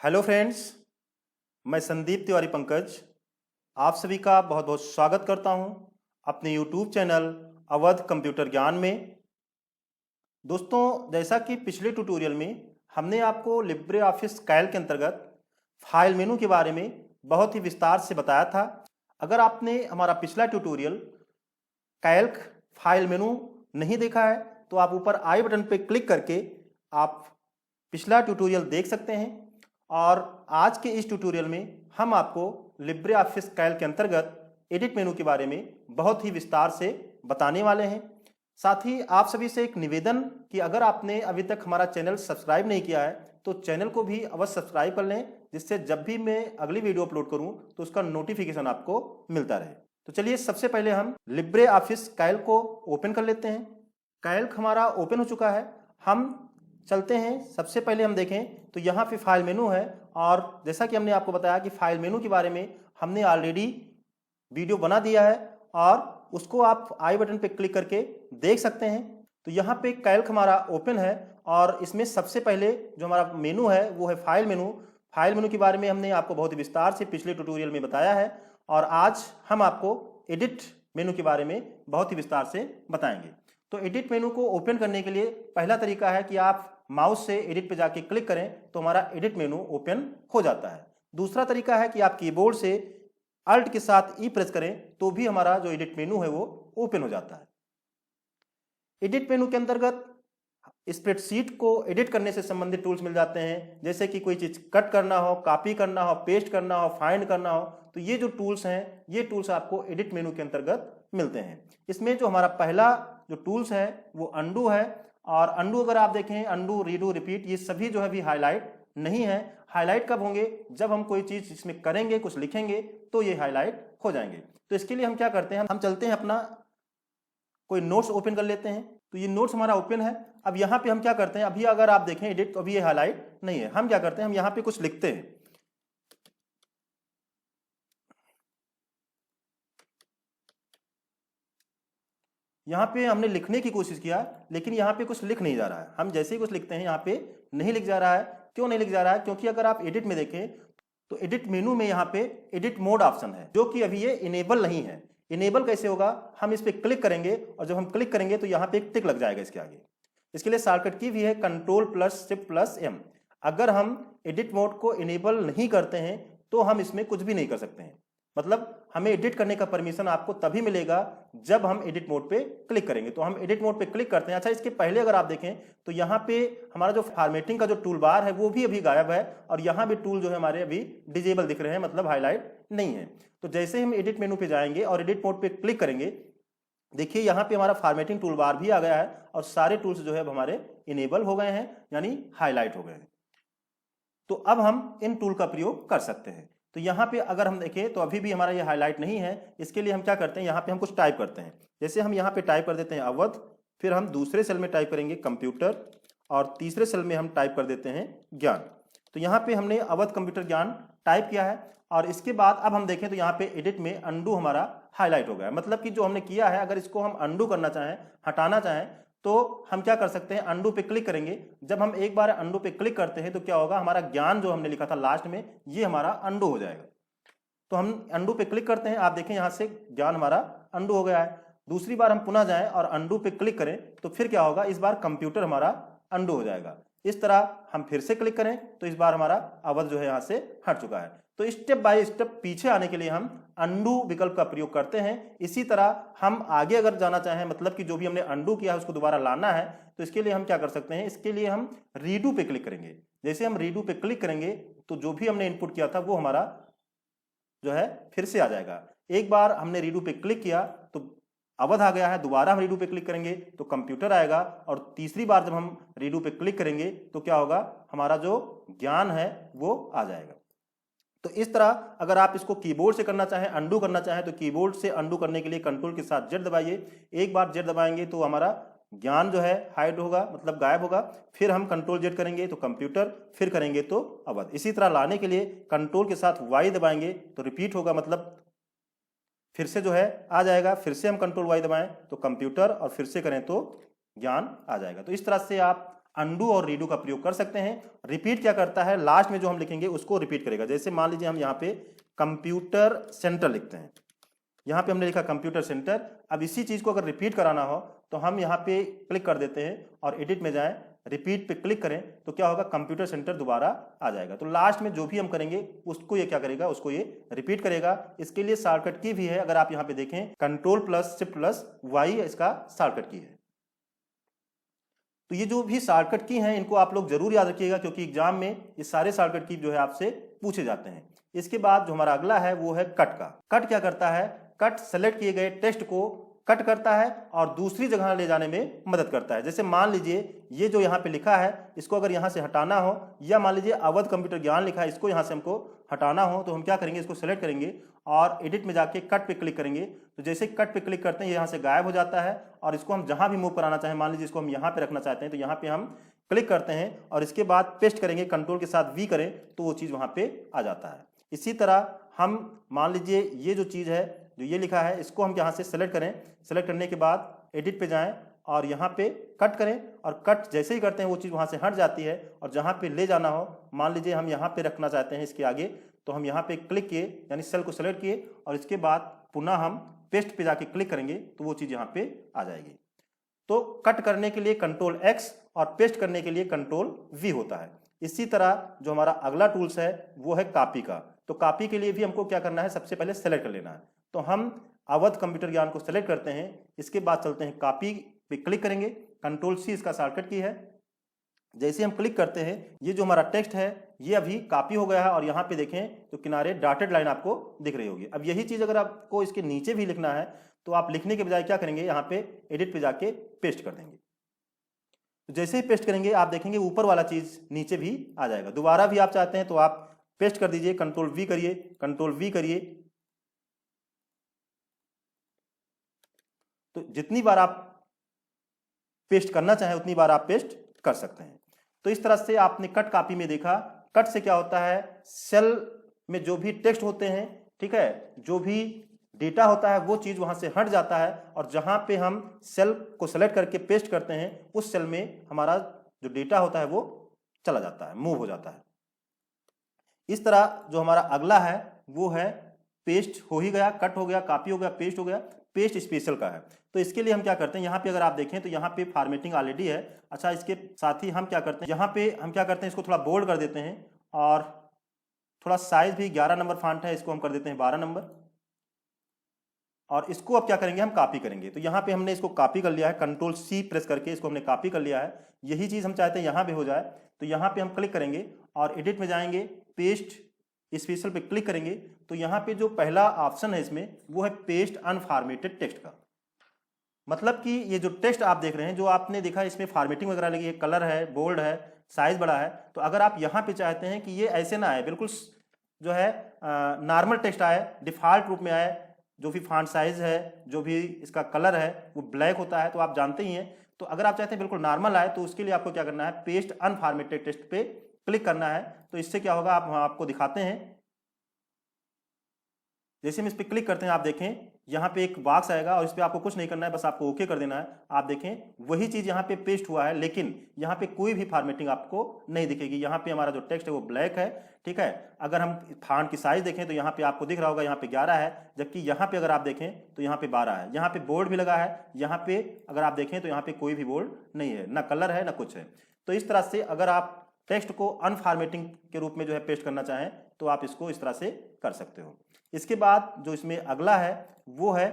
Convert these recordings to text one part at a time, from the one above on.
Hello friends, मैं संदीप तिवारी पंकज आप सभी का बहुत बहुत स्वागत करता हूं अपने यूट्यूब चैनल अवध कंप्यूटर ज्ञान में। दोस्तों, जैसा कि पिछले ट्यूटोरियल में हमने आपको लिब्रे ऑफिस कैल्क के अंतर्गत फाइल मेनू के बारे में बहुत ही विस्तार से बताया था। अगर आपने हमारा पिछला ट्यूटोरियल कैल्क फाइल मेनू नहीं देखा है तो आप ऊपर आई बटन पर क्लिक करके आप पिछला ट्यूटोरियल देख सकते हैं। और आज के इस ट्यूटोरियल में हम आपको लिब्रे ऑफिस कैल्क के अंतर्गत एडिट मेनू के बारे में बहुत ही विस्तार से बताने वाले हैं। साथ ही आप सभी से एक निवेदन कि अगर आपने अभी तक हमारा चैनल सब्सक्राइब नहीं किया है तो चैनल को भी अवश्य सब्सक्राइब कर लें, जिससे जब भी मैं अगली वीडियो अपलोड करूं तो उसका नोटिफिकेशन आपको मिलता रहे। तो चलिए सबसे पहले हम लिब्रे ऑफिस कैल्क को ओपन कर लेते हैं। कैल्क हमारा ओपन हो चुका है। हम चलते हैं, सबसे पहले हम देखें तो यहाँ पे फाइल मेनू है। और जैसा कि हमने आपको बताया कि फाइल मेनू के बारे में हमने ऑलरेडी वीडियो बना दिया है और उसको आप आई बटन पे क्लिक करके देख सकते हैं। तो यहाँ पे कैल्क हमारा ओपन है और इसमें सबसे पहले जो हमारा मेनू है वो है फाइल मेनू। फाइल मेनू के बारे में हमने आपको बहुत ही विस्तार से पिछले ट्यूटोरियल में बताया है और आज हम आपको एडिट मेनू के बारे में बहुत ही विस्तार से बताएंगे। तो एडिट मेनू को ओपन करने के लिए पहला तरीका है कि आप माउस से एडिट पे जाके क्लिक करें तो हमारा एडिट मेनू ओपन हो जाता है। दूसरा तरीका है कि आप कीबोर्ड से अल्ट के साथ ई प्रेस करें तो भी हमारा जो एडिट मेनू है वो ओपन हो जाता है। एडिट मेनू के अंतर्गत स्प्रेडशीट को एडिट करने से संबंधित टूल्स मिल जाते हैं, जैसे कि कोई चीज कट करना हो, कॉपी करना हो, पेस्ट करना हो, फाइंड करना हो। तो ये जो टूल्स हैं ये टूल्स आपको एडिट मेनू के अंतर्गत मिलते हैं। इसमें जो हमारा पहला जो टूल्स है वो अंडू है। और अंडू अगर आप देखें, अंडू, रीडू, रिपीट, ये सभी जो है अभी हाईलाइट नहीं है। हाईलाइट कब होंगे? जब हम कोई चीज इसमें करेंगे, कुछ लिखेंगे तो ये हाईलाइट हो जाएंगे। तो इसके लिए हम क्या करते हैं, हम चलते हैं अपना कोई नोट्स ओपन कर लेते हैं। तो ये नोट्स हमारा ओपन है। अब यहाँ पे हम क्या करते हैं, अभी अगर आप देखें एडिट तो अभी ये हाईलाइट नहीं है। हम क्या करते हैं, हम यहाँ पे कुछ लिखते हैं। यहाँ पे हमने लिखने की कोशिश किया लेकिन यहाँ पे कुछ लिख नहीं जा रहा है। हम जैसे ही कुछ लिखते हैं यहाँ पे नहीं लिख जा रहा है। क्यों नहीं लिख जा रहा है? क्योंकि अगर आप एडिट में देखें तो एडिट मेनू में यहाँ पे एडिट मोड ऑप्शन है जो कि अभी ये इनेबल नहीं है। इनेबल कैसे होगा? हम इस पर क्लिक करेंगे और जब हम क्लिक करेंगे तो यहाँ पे एक टिक लग जाएगा इसके आगे। इसके लिए शॉर्टकट की भी है Ctrl+Shift+M। अगर हम एडिट मोड को इनेबल नहीं करते हैं तो हम इसमें कुछ भी नहीं कर सकते हैं। मतलब हमें एडिट करने का परमिशन आपको तभी मिलेगा जब हम एडिट मोड पे क्लिक करेंगे। तो हम एडिट मोड पे क्लिक करते हैं। अच्छा, इसके पहले अगर आप देखें तो यहाँ पे हमारा जो फॉर्मेटिंग का जो टूल बार है वो भी अभी गायब है और यहाँ भी टूल जो है हमारे अभी डिजेबल दिख रहे हैं, मतलब हाईलाइट नहीं है। तो जैसे ही हम एडिट मेनू पे जाएंगे और एडिट मोड पे क्लिक करेंगे, देखिए यहाँ पे हमारा फॉर्मेटिंग टूल बार भी आ गया है और सारे टूल्स जो है हमारे इनेबल हो गए हैं, यानी हाईलाइट हो गए हैं। तो अब हम इन टूल का प्रयोग कर सकते हैं। तो यहाँ पे अगर हम देखें तो अभी भी हमारा ये हाईलाइट नहीं है। इसके लिए हम क्या करते हैं, यहाँ पे हम कुछ टाइप करते हैं। जैसे हम यहाँ पे टाइप कर देते हैं अवध, फिर हम दूसरे सेल में टाइप करेंगे कंप्यूटर और तीसरे सेल में हम टाइप कर देते हैं ज्ञान। तो यहाँ पे हमने अवध कंप्यूटर ज्ञान टाइप किया है और इसके बाद अब हम देखें तो यहाँ पे एडिट में अंडू हमारा हाईलाइट हो गया है। मतलब कि जो हमने किया है अगर इसको हम अंडू करना चाहें, हटाना चाहें, तो हम क्या कर सकते हैं, अंडू पे क्लिक करेंगे। जब हम एक बार अंडू पे क्लिक करते हैं तो क्या होगा, हमारा ज्ञान जो हमने लिखा था लास्ट में ये हमारा अंडू हो जाएगा। तो हम अंडू पे क्लिक करते हैं, आप देखें यहाँ से ज्ञान हमारा अंडू हो गया है। दूसरी बार हम पुनः जाएं और अंडू पे क्लिक करें तो फिर क्या होगा, इस बार कंप्यूटर हमारा अंडू हो जाएगा। इस तरह हम फिर से क्लिक करें तो इस बार हमारा अवध जो है यहाँ से हट चुका है। तो स्टेप बाय स्टेप पीछे आने के लिए हम अंडू विकल्प का प्रयोग करते हैं। इसी तरह हम आगे अगर जाना चाहें, मतलब कि जो भी हमने अंडू किया है उसको दोबारा लाना है, तो इसके लिए हम क्या कर सकते हैं, इसके लिए हम रीडू पे क्लिक करेंगे। जैसे हम रीडू पे क्लिक करेंगे तो जो भी हमने इनपुट किया था वो हमारा जो है फिर से आ जाएगा। एक बार हमने रीडू पे क्लिक किया तो अवध आ गया है, दोबारा हम रीडू पे क्लिक करेंगे तो कंप्यूटर आएगा और तीसरी बार जब हम रीडू पे क्लिक करेंगे तो क्या होगा, हमारा जो ज्ञान है वो आ जाएगा। तो इस तरह अगर आप इसको कीबोर्ड से करना चाहें, अंडू करना चाहें, तो कीबोर्ड से अंडू करने के लिए कंट्रोल के साथ जेड दबाइए। एक बार जेड दबाएंगे तो हमारा ज्ञान जो है हाइड होगा, मतलब गायब होगा। फिर हम कंट्रोल जेड करेंगे तो कंप्यूटर, फिर करेंगे तो अवध। इसी तरह लाने के लिए कंट्रोल के साथ वाई दबाएंगे तो रिपीट होगा, मतलब फिर से जो है आ जाएगा। फिर से हम कंट्रोल वाई दबाएं तो कंप्यूटर और फिर से करें तो ज्ञान आ जाएगा। तो इस तरह से आप अंडू और रीडू का प्रयोग कर सकते हैं। रिपीट क्या करता है, लास्ट में जो हम लिखेंगे उसको रिपीट करेगा। जैसे मान लीजिए हम यहाँ पे कंप्यूटर सेंटर लिखते हैं, यहाँ पे हमने लिखा कंप्यूटर सेंटर। अब इसी चीज को अगर रिपीट कराना हो तो हम यहाँ पे क्लिक कर देते हैं और एडिट में जाएं, रिपीट पे क्लिक करें तो क्या होगा, कंप्यूटर सेंटर दोबारा आ जाएगा। तो लास्ट में जो भी हम करेंगे उसको ये क्या करेगा, उसको ये रिपीट करेगा। इसके लिए शॉर्टकट की भी है, अगर आप यहाँ पे देखें Ctrl+Shift+Y इसका शॉर्टकट की है। तो ये जो भी शॉर्टकट की हैं इनको आप लोग जरूर याद रखिएगा, क्योंकि एग्जाम में ये सारे शॉर्टकट की जो है आपसे पूछे जाते हैं। इसके बाद जो हमारा अगला है वो है कट का। कट क्या करता है, कट सेलेक्ट किए गए टेक्स्ट को कट करता है और दूसरी जगह ले जाने में मदद करता है। जैसे मान लीजिए ये जो यहाँ पे लिखा है इसको अगर यहाँ से हटाना हो, या मान लीजिए अवध कंप्यूटर ज्ञान लिखा है इसको यहाँ से हमको हटाना हो, तो हम क्या करेंगे, इसको सेलेक्ट करेंगे और एडिट में जाके कट पे क्लिक करेंगे। तो जैसे कट पे क्लिक करते हैं यहाँ से गायब हो जाता है और इसको हम जहाँ भी मूव कराना चाहें, मान लीजिए इसको हम यहाँ पे रखना चाहते हैं तो यहाँ पे हम क्लिक करते हैं और इसके बाद पेस्ट करेंगे, कंट्रोल के साथ V करें तो वो चीज़ वहाँ पे आ जाता है। इसी तरह हम मान लीजिए ये जो चीज़ है जो ये लिखा है इसको हम यहाँ से सेलेक्ट करें, सेलेक्ट करने के बाद एडिट पे जाएं और यहाँ पे कट करें और कट जैसे ही करते हैं वो चीज़ वहाँ से हट जाती है और जहाँ पे ले जाना हो, मान लीजिए हम यहाँ पे रखना चाहते हैं इसके आगे, तो हम यहाँ पे क्लिक किए यानी सेल को सेलेक्ट किए और इसके बाद पुनः हम पेस्ट पे जाके क्लिक करेंगे तो वो चीज़ यहाँ पे आ जाएगी। तो कट करने के लिए Ctrl+X और पेस्ट करने के लिए Ctrl+V होता है। इसी तरह जो हमारा अगला टूल्स है वो है कॉपी का। तो कॉपी के लिए भी हमको क्या करना है, सबसे पहले सेलेक्ट कर लेना है। तो हम अवध कंप्यूटर ज्ञान को सेलेक्ट करते हैं, इसके बाद चलते हैं कॉपी पे क्लिक करेंगे, Ctrl+C इसका शॉर्टकट की है। जैसे हम क्लिक करते हैं ये जो हमारा टेक्स्ट है ये अभी कॉपी हो गया है और यहाँ पे देखें तो किनारे डॉटेड लाइन आपको दिख रही होगी। अब यही चीज़ अगर आपको इसके नीचे भी लिखना है तो आप लिखने के बजाय क्या करेंगे, यहाँ पे एडिट पे जाके पेस्ट कर देंगे। तो जैसे ही पेस्ट करेंगे आप देखेंगे ऊपर वाला चीज़ नीचे भी आ जाएगा। दोबारा भी आप चाहते हैं तो आप पेस्ट कर दीजिए, Ctrl+V करिए, Ctrl+V करिए। तो जितनी बार आप पेस्ट करना चाहें उतनी बार आप पेस्ट कर सकते हैं। तो इस तरह से आपने कट कॉपी में देखा, कट से क्या होता है, सेल में जो भी टेक्स्ट होते हैं, ठीक है, जो भी डेटा होता है वो चीज़ वहाँ से हट जाता है और जहाँ पे हम सेल को सेलेक्ट करके पेस्ट करते हैं उस सेल में हमारा जो डेटा होता है वो चला जाता है, मूव हो जाता है। इस तरह जो हमारा अगला है वो है पेस्ट हो ही गया, कट हो गया, कॉपी हो गया, पेस्ट हो गया, पेस्ट स्पेशल का है। तो इसके लिए हम क्या करते हैं, यहाँ पे अगर आप देखें तो यहाँ पे फॉर्मेटिंग ऑलरेडी है। अच्छा, इसके साथ ही हम क्या करते हैं, यहाँ पे हम क्या करते हैं, इसको थोड़ा बोल्ड कर देते हैं और थोड़ा साइज भी 11 नंबर फॉन्ट है, इसको हम कर देते हैं 12 नंबर। और इसको अब क्या करेंगे, हम कॉपी करेंगे। तो यहाँ पे हमने इसको कॉपी कर लिया है, Ctrl+C प्रेस करके इसको हमने कॉपी कर लिया है। यही चीज़ हम चाहते हैं यहाँ पे हो जाए, तो यहाँ पे हम क्लिक करेंगे और एडिट में जाएंगे, पेस्ट स्पेशल पे क्लिक करेंगे। तो यहाँ पे जो पहला ऑप्शन है इसमें वो है पेस्ट अनफॉर्मेटेड टेक्स्ट का। मतलब कि ये जो टेक्स्ट आप देख रहे हैं, जो आपने देखा इसमें फॉर्मेटिंग वगैरह लगी है, कलर है, बोल्ड है, साइज बड़ा है, तो अगर आप यहाँ पे चाहते हैं कि ये ऐसे ना आए, बिल्कुल जो है नॉर्मल टेक्स्ट आए, डिफ़ॉल्ट रूप में आए, जो भी फॉन्ट साइज है, जो भी इसका कलर है वो ब्लैक होता है, तो आप जानते ही हैं। तो अगर आप चाहते हैं बिल्कुल नॉर्मल आए तो उसके लिए आपको क्या करना है, पेस्ट अनफॉर्मेटेड टेक्स्ट पे क्लिक करना है। तो इससे क्या होगा, आप आपको दिखाते हैं। जैसे हम इस पर क्लिक करते हैं आप देखें यहाँ पे एक बॉक्स आएगा और इस पर आपको कुछ नहीं करना है, बस आपको ओके कर देना है। आप देखें वही चीज़ यहाँ पे पेस्ट हुआ है, लेकिन यहाँ पे कोई भी फॉर्मेटिंग आपको नहीं दिखेगी। यहाँ पे हमारा जो टेक्स्ट है वो ब्लैक है, ठीक है। अगर हम फॉन्ट की साइज देखें तो यहाँ पे आपको दिख रहा होगा यहाँ पे 11 है, जबकि यहाँ पे अगर आप देखें तो यहाँ पे 12 है। यहाँ पे बोर्ड भी लगा है, यहाँ पे अगर आप देखें तो यहाँ पे कोई भी बोर्ड नहीं है, ना कलर है ना कुछ है। तो इस तरह से अगर आप टेक्स्ट को अनफॉर्मेटिंग के रूप में जो है पेस्ट करना चाहें तो आप इसको इस तरह से कर सकते हो। इसके बाद जो इसमें अगला है वो है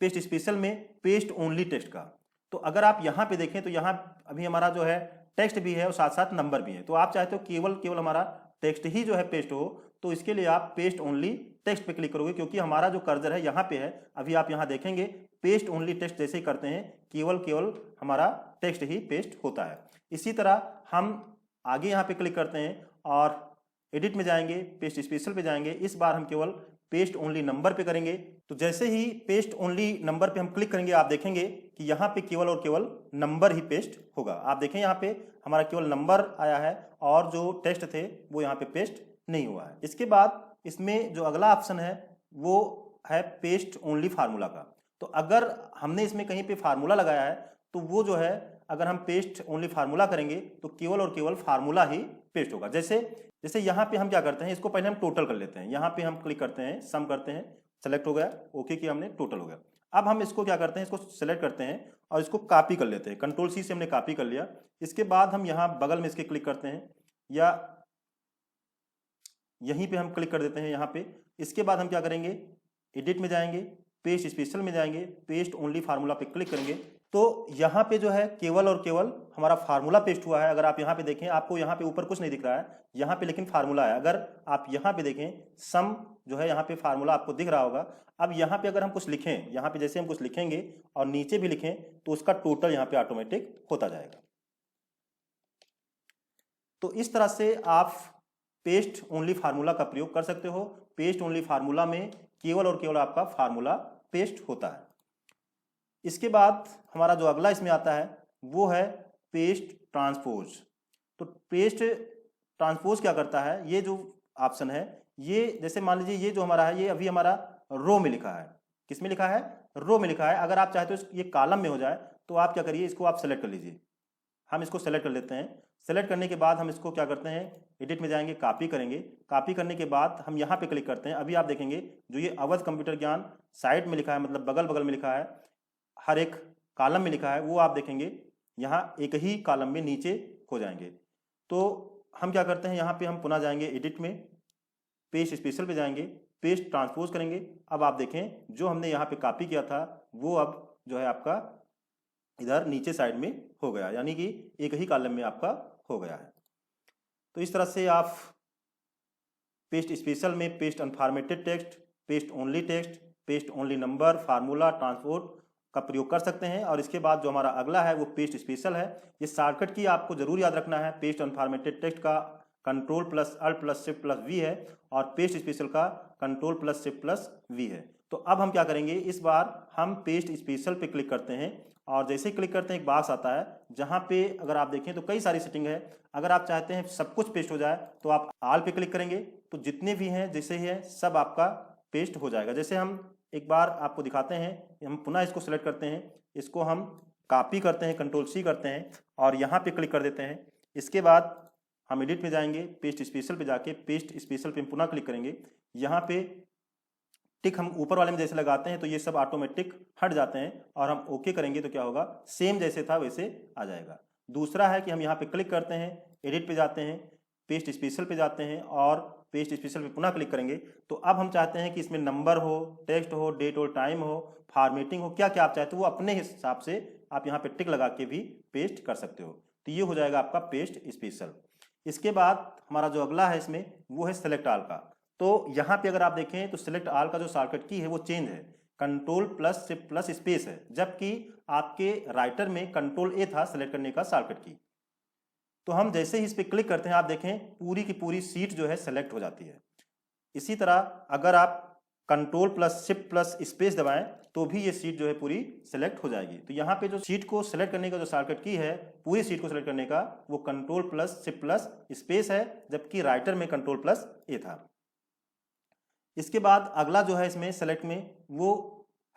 पेस्ट स्पेशल में पेस्ट ओनली टेक्स्ट का। तो अगर आप यहाँ पे देखें तो यहाँ अभी हमारा जो है टेक्स्ट भी है और साथ साथ नंबर भी है। तो आप चाहते हो केवल हमारा टेक्स्ट ही जो है पेस्ट हो, तो इसके लिए आप पेस्ट ओनली टेक्स्ट पे क्लिक करोगे, क्योंकि हमारा जो कर्सर है यहाँ पे है। अभी आप यहाँ देखेंगे पेस्ट ओनली टेक्स्ट जैसे ही करते हैं केवल हमारा टेक्स्ट ही पेस्ट होता है। इसी तरह हम आगे यहाँ पे क्लिक करते हैं और एडिट में जाएंगे, पेस्ट स्पेशल पे जाएंगे। इस बार हम केवल पेस्ट ओनली नंबर पे करेंगे। तो जैसे ही पेस्ट ओनली नंबर पे हम क्लिक करेंगे आप देखेंगे कि यहाँ पे केवल और केवल नंबर ही पेस्ट होगा। आप देखें यहाँ पे हमारा केवल नंबर आया है और जो टेक्स्ट थे वो यहाँ पे पेस्ट नहीं हुआ है। इसके बाद इसमें जो अगला ऑप्शन है वो है पेस्ट ओनली फार्मूला का। तो अगर हमने इसमें कहीं पे फार्मूला लगाया है तो वो जो है अगर हम पेस्ट ओनली फार्मूला करेंगे तो केवल और केवल फार्मूला ही पेस्ट होगा। जैसे जैसे यहाँ पे हम क्या करते हैं, इसको पहले हम टोटल कर लेते हैं। यहाँ पे हम क्लिक करते हैं, सम करते हैं, सेलेक्ट हो गया, ओके किया हमने, टोटल हो गया। अब हम इसको क्या करते हैं, इसको सेलेक्ट करते हैं और इसको कॉपी कर लेते हैं। कंट्रोल सी से हमने कॉपी कर लिया। इसके बाद हम यहाँ बगल में इसके क्लिक करते हैं या यहीं पे हम क्लिक कर देते हैं यहाँ पे। इसके बाद हम क्या करेंगे, एडिट में जाएंगे, पेस्ट स्पेशल में जाएंगे, पेस्ट ओनली फार्मूला पे क्लिक करेंगे तो यहाँ पे जो है केवल और केवल हमारा फार्मूला पेस्ट हुआ है। अगर आप यहाँ पे देखें, आपको यहाँ पे ऊपर कुछ नहीं दिख रहा है, यहाँ पे लेकिन फार्मूला है। अगर आप यहाँ पे देखें, सम जो है यहाँ पे फार्मूला आपको दिख रहा होगा। अब यहाँ पे अगर हम कुछ लिखें, यहाँ पे जैसे हम कुछ लिखेंगे और नीचे भी लिखें तो उसका टोटल यहाँ पे ऑटोमेटिक होता जाएगा। तो इस तरह से आप पेस्ट ओनली फार्मूला का प्रयोग कर सकते हो। पेस्ट ओनली फार्मूला में केवल और केवल आपका फार्मूला पेस्ट होता है। इसके बाद हमारा जो अगला इसमें आता है वो है पेस्ट ट्रांसपोज। तो पेस्ट ट्रांसपोज क्या करता है, ये जो ऑप्शन है, ये जैसे मान लीजिए ये जो हमारा है, ये अभी हमारा रो में लिखा है। किस में लिखा है, रो में लिखा है। अगर आप चाहते हो ये कॉलम में हो जाए तो आप क्या करिए, इसको आप सेलेक्ट कर लीजिए। हम इसको सेलेक्ट कर लेते हैं। सेलेक्ट करने के बाद हम इसको क्या करते हैं, एडिट में जाएंगे, कॉपी करेंगे। कॉपी करने के बाद हम यहाँ पे क्लिक करते हैं। अभी आप देखेंगे जो ये अवध कंप्यूटर ज्ञान साइड में लिखा है, मतलब बगल बगल में लिखा है, हर एक कॉलम में लिखा है, वो आप देखेंगे यहाँ एक ही कॉलम में नीचे हो जाएंगे। तो हम क्या करते हैं, यहाँ पे हम पुनः जाएंगे एडिट में, पेस्ट स्पेशल पे जाएंगे, पेस्ट ट्रांसपोज करेंगे। अब आप देखें जो हमने यहाँ पे कॉपी किया था वो अब जो है आपका इधर नीचे साइड में हो गया, यानी कि एक ही कॉलम में आपका हो गया है। तो इस तरह से आप पेस्ट स्पेशल में paste unformatted text, paste only text, paste only number, formula, transport का प्रयोग कर सकते हैं। और इसके बाद जो हमारा अगला है वो पेस्ट स्पेशल है। ये शॉर्टकट की आपको जरूर याद रखना है। पेस्ट अनफॉर्मेटेड टेक्स्ट का control plus alt plus shift plus V है और पेस्ट स्पेशल का control plus shift plus V है। तो अब हम क्या करेंगे, इस बार हम पेस्ट स्पेशल पे क्लिक करते हैं और जैसे ही क्लिक करते हैं एक बॉक्स आता है जहां पे अगर आप देखें तो कई सारी सेटिंग है। अगर आप चाहते हैं सब कुछ पेस्ट हो जाए तो आप ऑल पे क्लिक करेंगे तो जितने भी हैं जैसे ही है सब आपका पेस्ट हो जाएगा। जैसे हम एक बार आपको दिखाते हैं, हम पुनः इसको सिलेक्ट करते हैं, इसको हम कॉपी करते हैं, कंट्रोल सी करते हैं और यहाँ पे क्लिक कर देते हैं। इसके बाद हम एडिट में जाएंगे, पेस्ट स्पेशल पे जाके पेस्ट स्पेशल पे पुनः क्लिक करेंगे। यहाँ पे टिक हम ऊपर वाले में जैसे लगाते हैं तो ये सब ऑटोमेटिक हट जाते हैं और हम ओके करेंगे तो क्या होगा, सेम जैसे था वैसे आ जाएगा। दूसरा है कि हम यहाँ पे क्लिक करते हैं, एडिट पे जाते हैं, पेस्ट स्पेशल पे जाते हैं और पेस्ट स्पेशल पे पुनः क्लिक करेंगे। तो अब हम चाहते हैं कि इसमें नंबर हो, टेक्स्ट हो, डेट और टाइम हो, फॉर्मेटिंग हो, क्या क्या आप चाहते हो वो अपने हिसाब से आप यहाँ पे टिक लगा के भी पेस्ट कर सकते हो। तो ये हो जाएगा आपका पेस्ट स्पेशल। इसके बाद हमारा जो अगला है इसमें वो है सेलेक्ट ऑल का। तो यहाँ पे अगर आप देखें तो सेलेक्ट ऑल का जो शॉर्टकट की है वो चेंज है, control plus shift plus space है, जबकि आपके राइटर में कंट्रोल ए था सेलेक्ट करने का शॉर्टकट की। तो हम जैसे ही इस पर क्लिक करते हैं आप देखें पूरी की पूरी सीट जो है सेलेक्ट हो जाती है। इसी तरह अगर आप control plus shift plus space दबाएं तो भी ये सीट जो है पूरी सेलेक्ट हो जाएगी। तो यहाँ पे जो सीट को सेलेक्ट करने का जो शॉर्टकट की है, पूरी सीट को सेलेक्ट करने का, वो control plus shift plus space है, जबकि राइटर में कंट्रोल प्लस ए था। इसके बाद अगला जो है इसमें सेलेक्ट में वो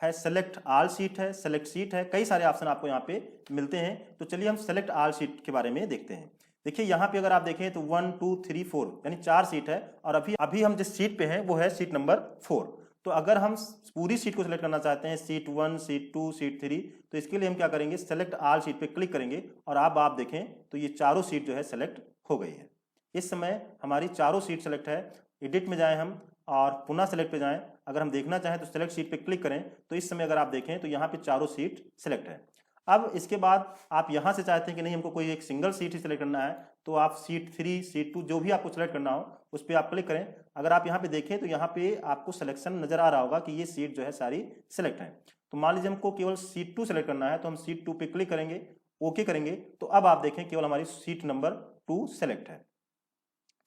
है सेलेक्ट ऑल सीट है, सेलेक्ट सीट है, कई सारे ऑप्शन आपको यहाँ पे मिलते हैं। तो चलिए हम सेलेक्ट ऑल सीट के बारे में देखते हैं। देखिए यहाँ पे अगर आप देखें तो 1 2 3 4 यानी 4 सीट है और अभी हम जिस सीट पे हैं वो है सीट नंबर 4। तो अगर हम पूरी सीट को सिलेक्ट करना चाहते हैं, सीट 1, सीट 2, सीट 3, तो इसके लिए हम क्या करेंगे, सेलेक्ट ऑल सीट पे क्लिक करेंगे और अब आप देखें तो ये चारों सीट जो है सेलेक्ट हो गई है। इस समय हमारी चारों सीट सेलेक्ट है। एडिट में जाएं हम और पुनः सेलेक्ट पे जाएं। अगर हम देखना चाहें तो सेलेक्ट सीट पे क्लिक करें तो इस समय अगर आप देखें तो यहाँ पे चारों सीट सेलेक्ट है। अब इसके बाद आप यहाँ से चाहते हैं कि नहीं हमको कोई एक सिंगल सीट ही सेलेक्ट करना है तो आप सीट 3, सीट 2 जो भी आपको सेलेक्ट करना हो उस पर आप क्लिक करें। अगर आप यहाँ पे देखें तो यहाँ पे आपको सिलेक्शन नजर आ रहा होगा कि ये सीट जो है सारी सिलेक्ट है। तो मान लीजिए हमको केवल सीट 2 सेलेक्ट करना है तो हम सीट 2 पे क्लिक करेंगे, ओके करेंगे। तो अब आप देखें केवल हमारी सीट नंबर 2 सेलेक्ट है।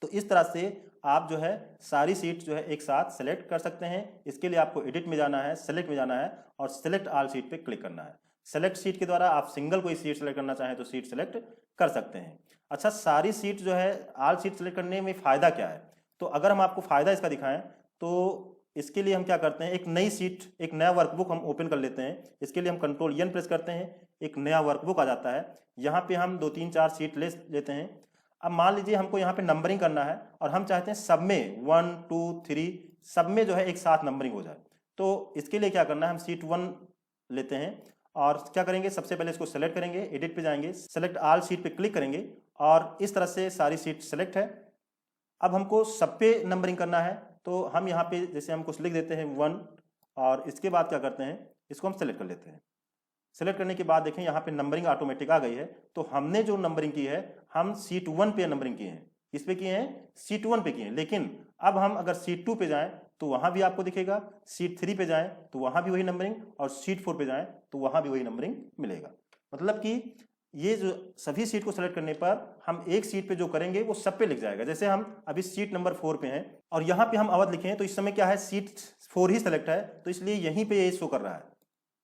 तो इस तरह से आप जो है सारी सीट जो है एक साथ सेलेक्ट कर सकते हैं। इसके लिए आपको एडिट में जाना है, सेलेक्ट में जाना है और सेलेक्ट ऑल सीट पे क्लिक करना है। सेलेक्ट सीट के द्वारा आप सिंगल कोई सीट सेलेक्ट करना चाहें तो सीट सेलेक्ट कर सकते हैं। अच्छा, सारी सीट जो है ऑल सीट सेलेक्ट करने में फ़ायदा क्या है, तो अगर हम आपको फ़ायदा इसका दिखाएं तो इसके लिए हम क्या करते हैं, एक नई सीट, एक नया वर्कबुक हम ओपन कर लेते हैं। इसके लिए हम कंट्रोल एन प्रेस करते हैं, एक नया वर्कबुक आ जाता है। यहाँ पे हम 2 3 4 सीट ले लेते हैं। अब मान लीजिए हमको यहाँ पे नंबरिंग करना है और हम चाहते हैं सब में 1 2 3 सब में जो है एक साथ नंबरिंग हो जाए। तो इसके लिए क्या करना है, हम सीट 1 लेते हैं और क्या करेंगे, सबसे पहले इसको सेलेक्ट करेंगे, एडिट पे जाएंगे, सेलेक्ट ऑल सीट पे क्लिक करेंगे और इस तरह से सारी सीट सेलेक्ट है। अब हमको सब पे नंबरिंग करना है तो हम यहाँ पे जैसे हम कुछ लिख देते हैं 1 और इसके बाद क्या करते हैं, इसको हम सेलेक्ट कर लेते हैं। सेलेक्ट करने के बाद देखें यहाँ पे नंबरिंग ऑटोमेटिक आ गई है। तो हमने जो नंबरिंग की है हम सीट 1 पे नंबरिंग किए हैं, इस पे किए हैं, सीट 1 पे किए हैं। लेकिन अब हम अगर सीट 2 पे जाएं तो वहां भी आपको दिखेगा, सीट 3 पे जाएं तो वहां भी वही नंबरिंग और सीट 4 पे जाएं तो वहां भी वही नंबरिंग मिलेगा। मतलब कि ये जो सभी सीट को सेलेक्ट करने पर हम एक सीट पे जो करेंगे वो सब पे लिख जाएगा। जैसे हम अभी सीट नंबर 4 पे हैं और यहाँ पे हम अवध लिखे हैं तो इस समय क्या है, सीट 4 ही सेलेक्ट है तो इसलिए यहीं पे ये शो कर रहा है।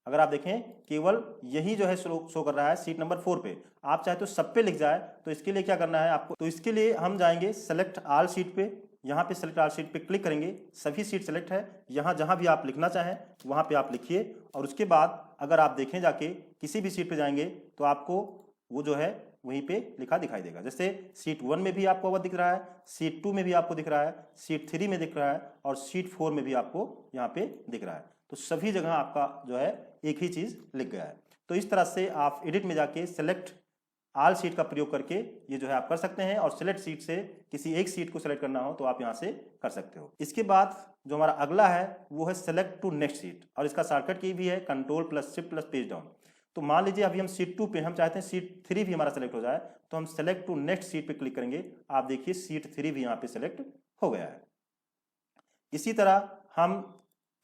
अगर आप देखें केवल यही जो है शो कर रहा है सीट नंबर 4 पे। आप चाहे तो सब पे लिख जाए तो इसके लिए क्या करना है आपको, तो इसके लिए हम जाएंगे सेलेक्ट ऑल सीट पे, यहाँ पे सेलेक्ट ऑल सीट पे क्लिक करेंगे, सभी सीट सेलेक्ट है, यहाँ जहाँ भी आप लिखना चाहें वहाँ पे आप लिखिए और उसके बाद अगर आप देखें जाके किसी भी सीट पे जाएंगे तो आपको वो जो है वहीं पे लिखा दिखाई देगा। जैसे सीट 1 में भी आपको वह दिख रहा है, सीट 2 में भी आपको दिख रहा है, सीट 3 में दिख रहा है और सीट 4 में भी आपको यहाँ पे दिख रहा है। तो सभी जगह आपका जो है एक ही चीज लिख गया है। तो इस तरह से आप एडिट में जाके सेलेक्ट ऑल सीट का प्रयोग करके ये जो है आप कर सकते हैं और सेलेक्ट सीट से किसी एक सीट को सेलेक्ट करना हो तो आप यहाँ से कर सकते हो। इसके बाद जो हमारा अगला है वो है सेलेक्ट टू नेक्स्ट सीट और इसका शॉर्टकट की भी है control plus shift plus page down. तो मान लीजिए अभी हम सीट 2 पे, हम चाहते हैं सीट 3 भी हमारा सेलेक्ट हो जाए तो हम सेलेक्ट टू नेक्स्ट सीट पे क्लिक करेंगे। आप देखिए सीट 3 भी यहाँ पे सेलेक्ट हो गया है। इसी तरह हम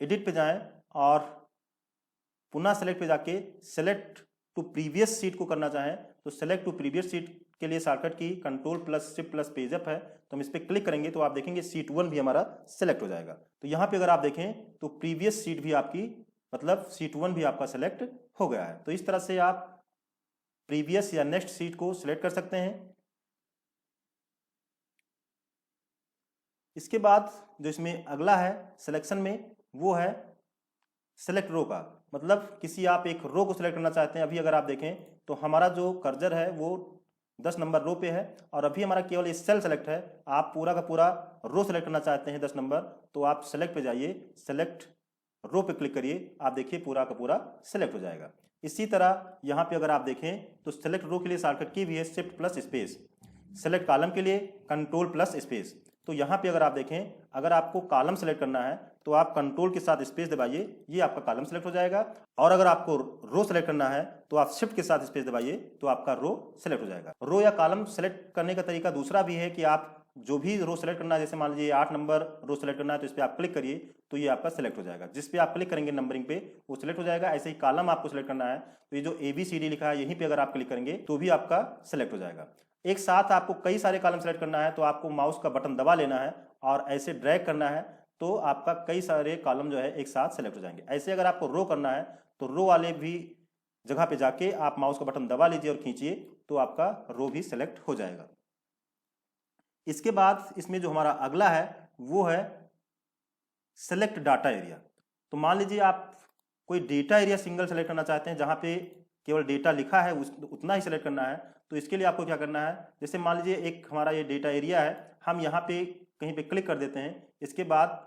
एडिट पे जाएं और पुनः सेलेक्ट पे जाके सेलेक्ट टू प्रीवियस सीट को करना चाहें तो सेलेक्ट टू प्रीवियस सीट के लिए शॉर्टकट की control plus shift plus page up है। तो हम इस पर क्लिक करेंगे तो आप देखेंगे सीट 1 भी हमारा सेलेक्ट हो जाएगा। तो यहाँ पे अगर आप देखें तो प्रीवियस सीट भी आपकी, मतलब सीट 1 भी आपका सेलेक्ट हो गया है। तो इस तरह से आप प्रीवियस या नेक्स्ट सीट को सिलेक्ट कर सकते हैं। इसके बाद जो इसमें अगला है सिलेक्शन में वो है सेलेक्ट रो का, मतलब किसी आप एक रो को सिलेक्ट करना चाहते हैं। अभी अगर आप देखें तो हमारा जो कर्जर है वो 10 नंबर रो पे है और अभी हमारा केवल इस सेल सेलेक्ट है। आप पूरा का पूरा रो सेलेक्ट करना चाहते हैं 10 नंबर तो आप सेलेक्ट पे जाइए, सेलेक्ट रो पे क्लिक करिए, आप देखिए पूरा का पूरा सेलेक्ट हो जाएगा। इसी तरह यहाँ पे अगर आप देखें तो सेलेक्ट रो के लिए शॉर्टकट की भी है shift plus space, select column के लिए कंट्रोल प्लस स्पेस। तो यहाँ पे अगर आप देखें अगर आपको कॉलम सेलेक्ट करना है तो आप कंट्रोल के साथ स्पेस दबाइए, ये आपका कॉलम सेलेक्ट हो जाएगा। और अगर आपको रो सेलेक्ट करना है तो आप शिफ्ट के साथ स्पेस दबाइए तो आपका रो सेलेक्ट हो जाएगा। रो या कॉलम सेलेक्ट करने का तरीका दूसरा भी है कि आप जो भी रो सेलेक्ट करना है, जैसे मान लीजिए 8 नंबर रो सेलेक्ट करना है तो इस पर आप क्लिक करिए तो ये आपका सेलेक्ट हो जाएगा। जिस पे आप क्लिक करेंगे नंबरिंग पे वो सेलेक्ट हो जाएगा। ऐसे ही कॉलम आपको सेलेक्ट करना है तो ये जो ABCD लिखा है यहीं पे अगर आप क्लिक करेंगे तो भी आपका सेलेक्ट हो जाएगा। एक साथ आपको कई सारे कॉलम सेलेक्ट करना है तो आपको माउस का बटन दबा लेना है और ऐसे ड्रैग करना है तो आपका कई सारे कॉलम जो है एक साथ सेलेक्ट हो जाएंगे। ऐसे अगर आपको रो करना है तो रो वाले भी जगह पे जाके आप माउस का बटन दबा लीजिए और खींचिए तो आपका रो भी सेलेक्ट हो जाएगा। इसके बाद इसमें जो हमारा अगला है वो है सेलेक्ट डाटा एरिया। तो मान लीजिए आप कोई डेटा एरिया सिंगल सेलेक्ट करना चाहते हैं जहां पे केवल डेटा लिखा है उतना ही सेलेक्ट करना है। तो इसके लिए आपको क्या करना है, जैसे मान लीजिए एक हमारा ये डेटा एरिया है, हम यहाँ पे कहीं पे क्लिक कर देते हैं। इसके बाद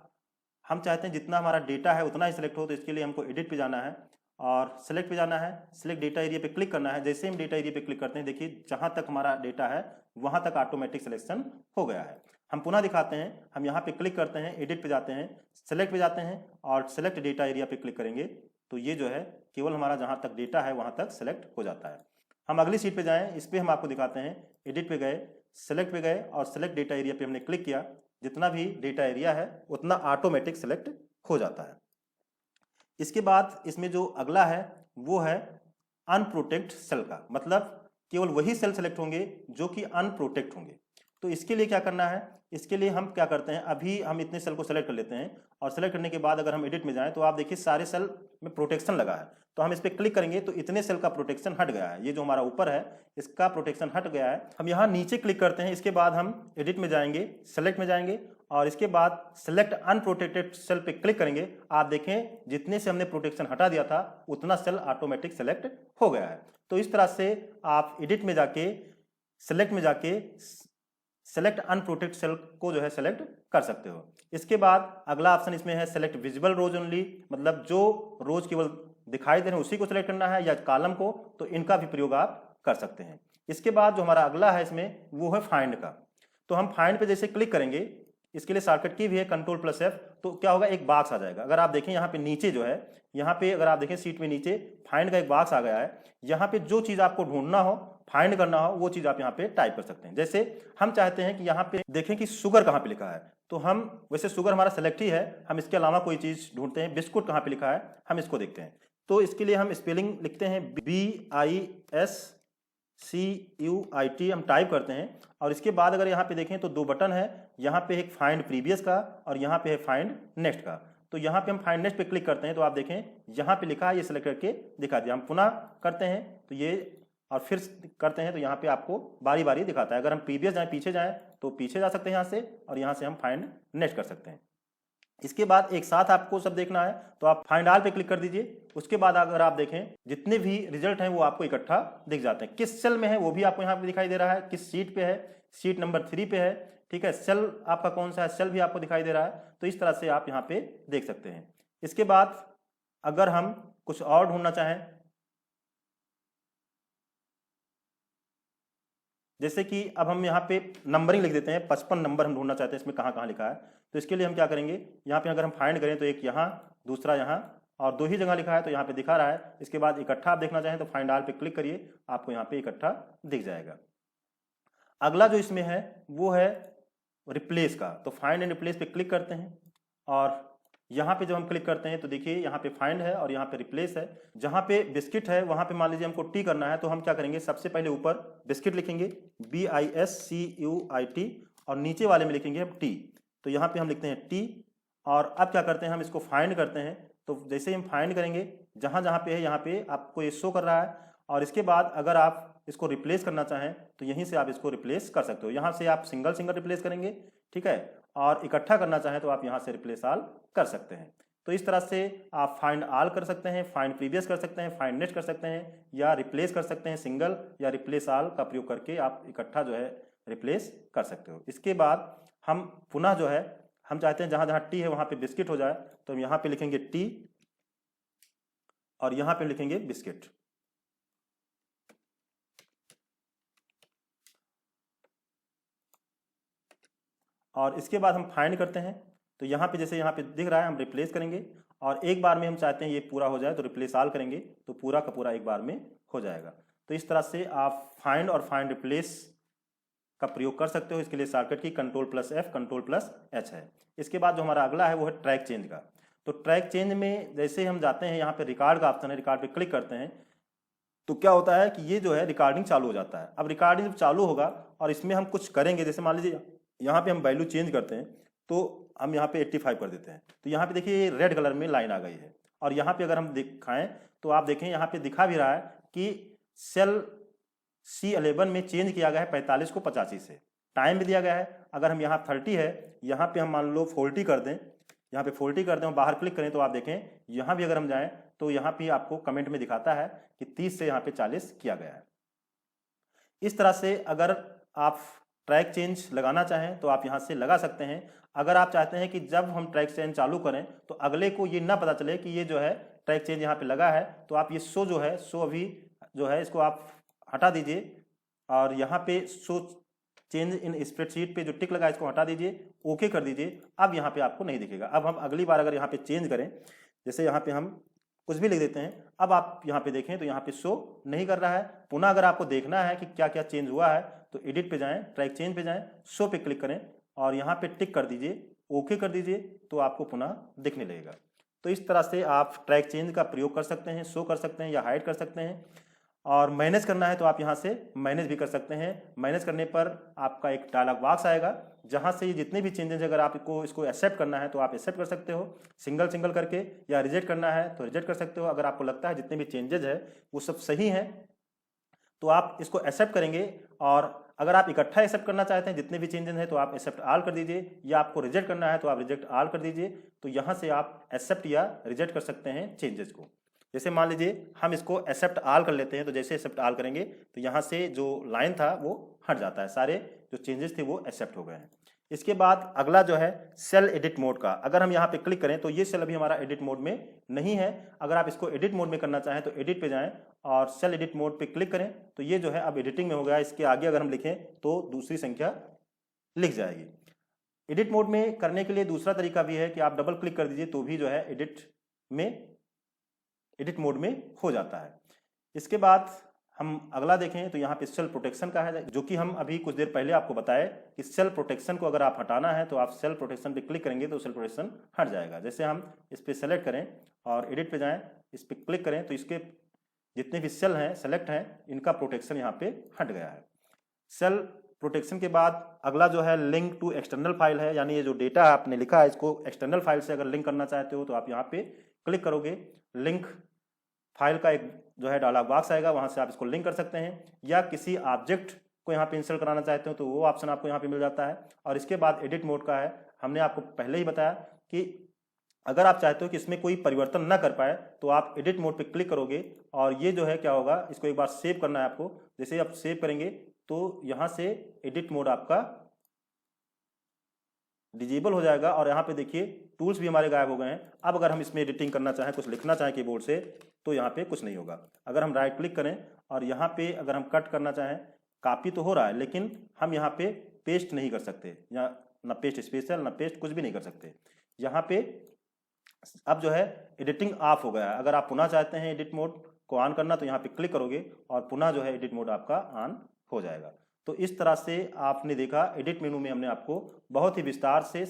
हम चाहते हैं जितना हमारा डेटा है उतना ही सिलेक्ट हो तो इसके लिए हमको एडिट पे जाना है और सेलेक्ट पे जाना है, सेलेक्ट डेटा एरिया पे क्लिक करना है। जैसे हम डेटा एरिया पे क्लिक करते हैं देखिए जहां तक हमारा डेटा है वहां तक ऑटोमेटिक सिलेक्शन हो गया है। हम पुनः दिखाते हैं, हम यहाँ पे क्लिक करते हैं, एडिट पे जाते हैं, सेलेक्ट पे जाते हैं और सेलेक्ट डेटा एरिया पे क्लिक करेंगे तो ये जो है केवल हमारा जहाँ तक डेटा है वहाँ तक सेलेक्ट हो जाता है। हम अगली सीट पे जाएं, इस पर हम आपको दिखाते हैं। एडिट पे गए, सेलेक्ट पे गए और सेलेक्ट डेटा एरिया पे हमने क्लिक किया, जितना भी डेटा एरिया है उतना ऑटोमेटिक सेलेक्ट हो जाता है। इसके बाद इसमें जो अगला है वो है अनप्रोटेक्ट सेल का, मतलब केवल वही सेल सेलेक्ट होंगे जो कि अनप्रोटेक्ट होंगे। तो इसके लिए क्या करना है, इसके लिए हम क्या करते हैं, अभी हम इतने सेल को सेलेक्ट कर लेते हैं और सेलेक्ट करने के बाद अगर हम एडिट में जाएं तो आप देखिए सारे सेल में प्रोटेक्शन लगा है, तो हम इस पर क्लिक करेंगे तो इतने सेल का प्रोटेक्शन हट गया है, ये जो हमारा ऊपर है इसका प्रोटेक्शन हट गया है। हम यहाँ नीचे क्लिक करते हैं, इसके बाद हम एडिट में जाएंगे, सेलेक्ट में जाएंगे और इसके बाद सेलेक्ट अनप्रोटेक्टेड सेल पे क्लिक करेंगे। आप देखें जितने से हमने प्रोटेक्शन हटा दिया था उतना सेल ऑटोमेटिक सेलेक्ट हो गया है। तो इस तरह से आप एडिट में जाके सेलेक्ट में जाके सेलेक्ट अनप्रोटेक्ट सेल को जो है सेलेक्ट कर सकते हो। इसके बाद अगला ऑप्शन इसमें है सेलेक्ट विजिबल रोज ओनली, मतलब जो रोज केवल दिखाई दे रहे हैं उसी को सेलेक्ट करना है या कॉलम को, तो इनका भी प्रयोग आप कर सकते हैं। इसके बाद जो हमारा अगला है इसमें वो है फाइंड का। तो हम फाइंड पे जैसे क्लिक करेंगे, इसके लिए शॉर्टकट की भी है Ctrl+F, तो क्या होगा एक बॉक्स आ जाएगा। अगर आप देखें यहाँ पे नीचे जो है, यहाँ पे अगर आप देखें सीट में नीचे फाइंड का एक बॉक्स आ गया है। यहाँ पे जो चीज़ आपको ढूंढना हो, फाइंड करना हो, वो चीज़ आप यहाँ पे टाइप कर सकते हैं। जैसे हम चाहते हैं कि यहाँ पे देखें कि शुगर कहाँ पे लिखा है, तो हम वैसे शुगर हमारा सेलेक्ट ही है, हम इसके अलावा कोई चीज़ ढूंढते हैं। बिस्कुट कहाँ पे लिखा है, हम इसको देखते हैं। तो इसके लिए हम स्पेलिंग लिखते हैं BISCUIT, हम टाइप करते हैं और इसके बाद अगर यहाँ पे देखें तो दो बटन है, यहाँ पे एक फाइंड प्रीवियस का और यहाँ पे है फाइंड नेक्स्ट का। तो यहाँ पे हम फाइंड नेक्स्ट पे क्लिक करते हैं तो आप देखें यहाँ पे लिखा है, ये सिलेक्ट करके दिखा दिया। हम पुनः करते हैं तो ये, और फिर करते हैं तो यहाँ पे आपको बारी बारी दिखाता है। अगर हम प्रीवियस जाएँ पीछे जाएँ तो पीछे जा सकते हैं यहाँ से, और यहाँ से हम फाइंड नेक्स्ट कर सकते हैं। इसके बाद एक साथ आपको सब देखना है तो आप फाइंड ऑल पे क्लिक कर दीजिए। उसके बाद अगर आप देखें जितने भी रिजल्ट हैं वो आपको इकट्ठा दिख जाते हैं। किस सेल में है वो भी आपको यहाँ पे दिखाई दे रहा है, किस सीट पे है, सीट नंबर 3 पे है, ठीक है। सेल आपका कौन सा है, सेल भी आपको दिखाई दे रहा है। तो इस तरह से आप यहाँ पे देख सकते हैं। इसके बाद अगर हम कुछ और ढूंढना चाहें, जैसे कि अब हम यहाँ पे नंबरिंग लिख देते हैं, 55 नंबर हम ढूंढना चाहते हैं इसमें कहाँ कहाँ लिखा है। तो इसके लिए हम क्या करेंगे, यहाँ पे अगर हम फाइंड करें तो एक यहाँ, दूसरा यहाँ, और दो ही जगह लिखा है तो यहाँ पे दिखा रहा है। इसके बाद इकट्ठा आप देखना चाहें तो फाइंड ऑल पे क्लिक करिए, आपको यहाँ पे इकट्ठा दिख जाएगा। अगला जो इसमें है वो है रिप्लेस का। तो फाइंड एंड रिप्लेस पे क्लिक करते हैं और यहाँ पे जब हम क्लिक करते हैं तो देखिए यहाँ पे फाइंड है और यहाँ पे रिप्लेस है। जहाँ पे बिस्किट है वहाँ पे मान लीजिए हमको टी करना है, तो हम क्या करेंगे, सबसे पहले ऊपर बिस्किट लिखेंगे BISCUIT और नीचे वाले में लिखेंगे हम टी। तो यहाँ पे हम लिखते हैं टी और अब क्या करते हैं, हम इसको फाइंड करते हैं। तो जैसे हम फाइंड करेंगे जहाँ जहाँ पे है यहाँ पे आपको ये शो कर रहा है, और इसके बाद अगर आप इसको रिप्लेस करना चाहें तो यहीं से आप इसको रिप्लेस कर सकते हो। यहाँ से आप सिंगल सिंगल रिप्लेस करेंगे, ठीक है, और इकट्ठा करना चाहें तो आप यहाँ से रिप्लेस ऑल कर सकते हैं। तो इस तरह से आप फाइंड ऑल कर सकते हैं, फाइंड प्रीवियस कर सकते हैं, फाइंड नेक्स्ट कर सकते हैं, या रिप्लेस कर सकते हैं। सिंगल या रिप्लेस ऑल का प्रयोग करके आप इकट्ठा जो है रिप्लेस कर सकते हो। इसके बाद हम पुनः जो है, हम चाहते हैं जहाँ जहाँ टी है वहाँ पे बिस्किट हो जाए, तो हम यहाँ पे लिखेंगे टी और यहाँ पे लिखेंगे बिस्किट। और इसके बाद हम फाइंड करते हैं तो यहाँ पे जैसे यहाँ पे दिख रहा है हम रिप्लेस करेंगे, और एक बार में हम चाहते हैं ये पूरा हो जाए तो रिप्लेस ऑल करेंगे तो पूरा का पूरा एक बार में हो जाएगा। तो इस तरह से आप फाइंड और फाइंड रिप्लेस का प्रयोग कर सकते हो। इसके लिए शॉर्टकट की Ctrl+F Ctrl+H है। इसके बाद जो हमारा अगला है वो है ट्रैक चेंज का। तो ट्रैक चेंज में जैसे हम जाते हैं यहाँ पे रिकॉर्ड का ऑप्शन है, रिकॉर्ड पे क्लिक करते हैं तो क्या होता है कि ये जो है रिकॉर्डिंग चालू हो जाता है। अब रिकॉर्डिंग जब चालू होगा और इसमें हम कुछ करेंगे, जैसे मान लीजिए यहाँ पे हम वैल्यू चेंज करते हैं तो हम यहाँ पे 85 कर देते हैं, तो यहाँ पे देखिए ये रेड कलर में लाइन आ गई है। और यहाँ पे अगर हम दिखाएं तो आप देखें यहाँ पे दिखा भी रहा है कि सेल C11 में चेंज किया गया है 45 को 85 से। टाइम भी दिया गया है। अगर हम यहाँ 30 है, यहाँ पे हम मान लो 40 कर दें, यहाँ पे 40 कर दें और बाहर क्लिक करें तो आप देखें यहाँ भी अगर हम जाएं तो यहाँ पे आपको कमेंट में दिखाता है कि 30 से यहाँ पे 40 किया गया है। इस तरह से अगर आप ट्रैक चेंज लगाना चाहें तो आप यहाँ से लगा सकते हैं। अगर आप चाहते हैं कि जब हम ट्रैक चेंज चालू करें तो अगले को ये ना पता चले कि ये जो है ट्रैक चेंज यहाँ पे लगा है, तो आप ये शो जो है, शो अभी जो है इसको आप हटा दीजिए और यहाँ पे शो चेंज इन स्प्रेडशीट पे जो टिक लगा है इसको हटा दीजिए, ओके कर दीजिए। अब यहाँ पे आपको नहीं दिखेगा। अब हम अगली बार अगर यहाँ पे चेंज करें, जैसे यहाँ पे हम कुछ भी लिख देते हैं, अब आप यहाँ पे देखें तो यहाँ पे शो नहीं कर रहा है। पुनः अगर आपको देखना है कि क्या क्या चेंज हुआ है तो एडिट पे जाएं, ट्रैक चेंज पे जाएं, शो पे क्लिक करें और यहाँ पे टिक कर दीजिए, ओके कर दीजिए, तो आपको पुनः दिखने लगेगा। तो इस तरह से आप ट्रैक चेंज का प्रयोग कर सकते हैं, शो कर सकते हैं या हाइड कर सकते हैं। और मैनेज करना है तो आप यहाँ से मैनेज भी कर सकते हैं। मैनेज करने पर आपका एक डायलॉग बॉक्स आएगा जहाँ से जितने भी चेंजेस अगर आपको इसको एक्सेप्ट करना है तो आप एक्सेप्ट कर सकते हो सिंगल सिंगल करके, या रिजेक्ट करना है तो रिजेक्ट कर सकते हो। अगर आपको लगता है जितने भी चेंजेज है वो सब सही हैं तो आप इसको एक्सेप्ट करेंगे, और अगर आप इकट्ठा एक्सेप्ट करना चाहते हैं जितने भी चेंजेस हैं तो आप एक्सेप्ट ऑल कर दीजिए, या आपको रिजेक्ट करना है तो आप रिजेक्ट ऑल कर दीजिए। तो यहाँ से आप एक्सेप्ट या रिजेक्ट कर सकते हैं चेंजेस को। जैसे मान लीजिए हम इसको एक्सेप्ट ऑल कर लेते हैं, तो जैसे एक्सेप्ट ऑल करेंगे तो यहाँ से जो लाइन था वो हट जाता है, सारे जो चेंजेस थे वो एक्सेप्ट हो गए हैं। इसके बाद अगला जो है सेल एडिट मोड का, अगर हम यहाँ पे क्लिक करें तो ये सेल अभी हमारा एडिट मोड में नहीं है। अगर आप इसको एडिट मोड में करना चाहें तो एडिट पे जाएं और सेल एडिट मोड पे क्लिक करें तो ये जो है अब एडिटिंग में हो गया। इसके आगे अगर हम लिखें तो दूसरी संख्या लिख जाएगी। एडिट मोड में करने के लिए दूसरा तरीका भी है कि आप डबल क्लिक कर दीजिए तो भी जो है एडिट मोड में हो जाता है। इसके बाद हम अगला देखें तो यहाँ पे सेल प्रोटेक्शन का है, जो कि हम अभी कुछ देर पहले आपको बताए कि सेल प्रोटेक्शन को अगर आप हटाना है तो आप सेल प्रोटेक्शन पे क्लिक करेंगे तो सेल प्रोटेक्शन हट जाएगा। जैसे हम इस पर सेलेक्ट करें और एडिट पे जाएं, इस पर क्लिक करें तो इसके जितने भी सेल हैं सेलेक्ट हैं इनका प्रोटेक्शन यहाँ पे हट गया है। सेल प्रोटेक्शन के बाद अगला जो है लिंक टू एक्सटर्नल फाइल है, यानी ये जो डेटा आपने लिखा है इसको एक्सटर्नल फाइल से अगर लिंक करना चाहते हो तो आप यहाँ पे क्लिक करोगे। लिंक फाइल का एक जो है डायलॉग बॉक्स आएगा, वहां से आप इसको लिंक कर सकते हैं, या किसी ऑब्जेक्ट को यहाँ पे इंस्टॉल कराना चाहते हो तो वो ऑप्शन आपको यहाँ पे मिल जाता है। और इसके बाद एडिट मोड का है, हमने आपको पहले ही बताया कि अगर आप चाहते हो कि इसमें कोई परिवर्तन ना कर पाए तो आप एडिट मोड पे क्लिक करोगे और ये जो है क्या होगा, इसको एक बार सेव करना है आपको। जैसे आप सेव करेंगे तो यहाँ से एडिट मोड आपका डिजेबल हो जाएगा और यहाँ पे देखिए टूल्स भी हमारे गायब हो गए हैं। अब अगर हम इसमें एडिटिंग करना चाहें, कुछ लिखना चाहें कीबोर्ड से, तो यहाँ पे कुछ नहीं होगा। अगर हम राइट क्लिक करें और यहाँ पे अगर हम कट करना चाहें, कॉपी तो हो रहा है लेकिन हम यहाँ पे पेस्ट नहीं कर सकते, या ना पेस्ट स्पेशल ना पेस्ट, कुछ भी नहीं कर सकते। यहाँ पे अब जो है एडिटिंग ऑफ हो गया है। अगर आप पुनः चाहते हैं एडिट मोड को ऑन करना तो यहाँ पे क्लिक करोगे और पुनः जो है एडिट मोड आपका ऑन हो जाएगा। तो इस तरह से आपने देखा एडिट मेनू में हमने आपको बहुत ही विस्तार से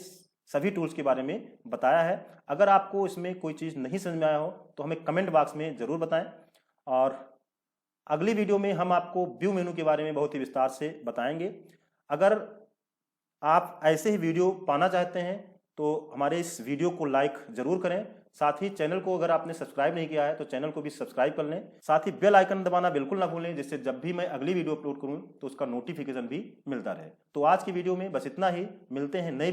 सभी टूल्स के बारे में बताया है। अगर आपको इसमें कोई चीज़ नहीं समझ में आया हो तो हमें कमेंट बॉक्स में ज़रूर बताएं, और अगली वीडियो में हम आपको व्यू मेनू के बारे में बहुत ही विस्तार से बताएंगे। अगर आप ऐसे ही वीडियो पाना चाहते हैं तो हमारे इस वीडियो को लाइक ज़रूर करें, साथ ही चैनल को अगर आपने सब्सक्राइब नहीं किया है तो चैनल को भी सब्सक्राइब कर लें, साथ ही बेल आइकन दबाना बिल्कुल ना भूलें, जिससे जब भी मैं अगली वीडियो अपलोड करूं तो उसका नोटिफिकेशन भी मिलता रहे। तो आज की वीडियो में बस इतना ही, मिलते हैं नए